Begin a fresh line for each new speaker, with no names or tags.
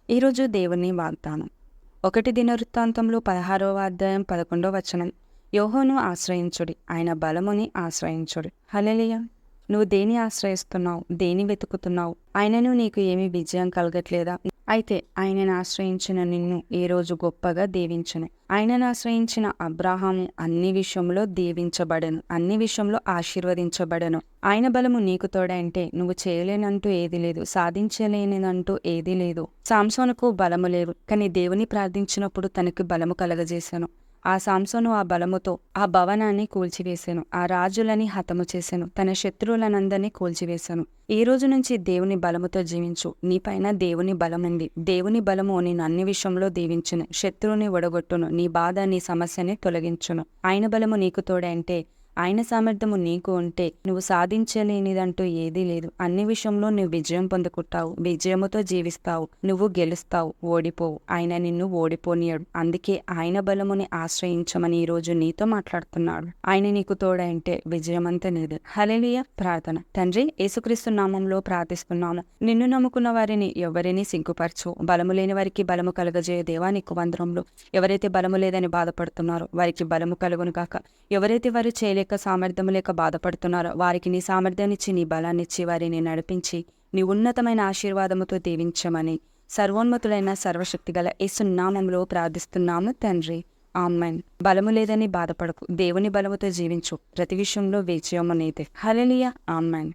ఈరోజు దేవుని వాగ్దానం 1 దినవృత్తాంతంలో 16వ అధ్యాయం 11వ వచనం. యెహోవాను ఆశ్రయించుడి, ఆయన బలముని ఆశ్రయించుడి. హల్లెలూయా. నువ్వు దేని ఆశ్రయిస్తున్నావు? దేని వెతుకుతున్నావు? ఆయనను నీకు ఏమీ విజయం కలగట్లేదా? అయితే ఆయనను ఆశ్రయించిన నిన్ను ఈ రోజు గొప్పగా దీవించును. ఆయనను ఆశ్రయించిన అబ్రాహాము అన్ని విషయంలో దీవించబడెను, అన్ని విషయంలో ఆశీర్వదించబడెను. ఆయన బలము నీకు తోడే అంటే నువ్వు చేయలేనంటూ ఏది లేదు, సాధించలేనిదంటూ ఏదీ లేదు. సాంసోనుకు బలము లేదు, కానీ దేవుని ప్రార్థించినప్పుడు తనకు బలము కలగజేశాను. ఆ సాంసోను ఆ బలముతో ఆ భవనాన్ని కూల్చివేశాను, ఆ రాజులని హతము చేశాను, తన శత్రువులనందరినీ కూల్చివేశాను. ఈ రోజు నుంచి దేవుని బలముతో జీవించు. నీపైన దేవుని బలముంది. దేవుని బలము నేను అన్ని విషయంలో దీవించును, శత్రువుని ఒడగొట్టును, నీ బాధ నీ సమస్యని తొలగించును. ఆయన బలము నీకు తోడే అంటే ఆయన సామర్థ్యము నీకు ఉంటే నువ్వు సాధించలేనిదంటూ ఏదీ లేదు. అన్ని విషయంలో నువ్వు విజయం పొందుకుంటావు, విజయముతో జీవిస్తావు, నువ్వు గెలుస్తావు, ఓడిపోవు. ఆయన నిన్ను ఓడిపోనియడు. అందుకే ఆయన బలముని ఆశ్రయించమని ఈ రోజు నీతో మాట్లాడుతున్నాడు. ఆయన నీకు తోడే అంటే విజయమంతా నీదే. హల్లెలూయా. ప్రార్థన. తండ్రి, యేసుక్రీస్తు నామంలో ప్రార్థిస్తున్నాము. నిన్ను నమ్ముకున్న వారిని ఎవరిని సిగ్గుపరచు. బలము లేని వారికి బలము కలగజేయ దేవా నీకు వందనములు. ఎవరైతే బలము లేదని బాధపడుతున్నారో వారికి బలము కలుగును గాక. ఎవరైతే వారు చేయలేక సామర్థ్యం లేక బాధపడుతున్నారో వారికి నీ సామర్థ్యాన్నిచ్చి నీ బలాన్నిచ్చి వారిని నడిపించి నీ ఉన్నతమైన ఆశీర్వాదముతో దీవించమని సర్వోన్నతులైన సర్వశక్తిగల యేసు నామములో ప్రార్థిస్తున్నాము తండ్రి. ఆమేన్. బలము లేదని బాధపడకు, దేవుని బలముతో జీవించు. ప్రతి విషయంలో విజయము నీదే. హల్లెలూయా. ఆమేన్.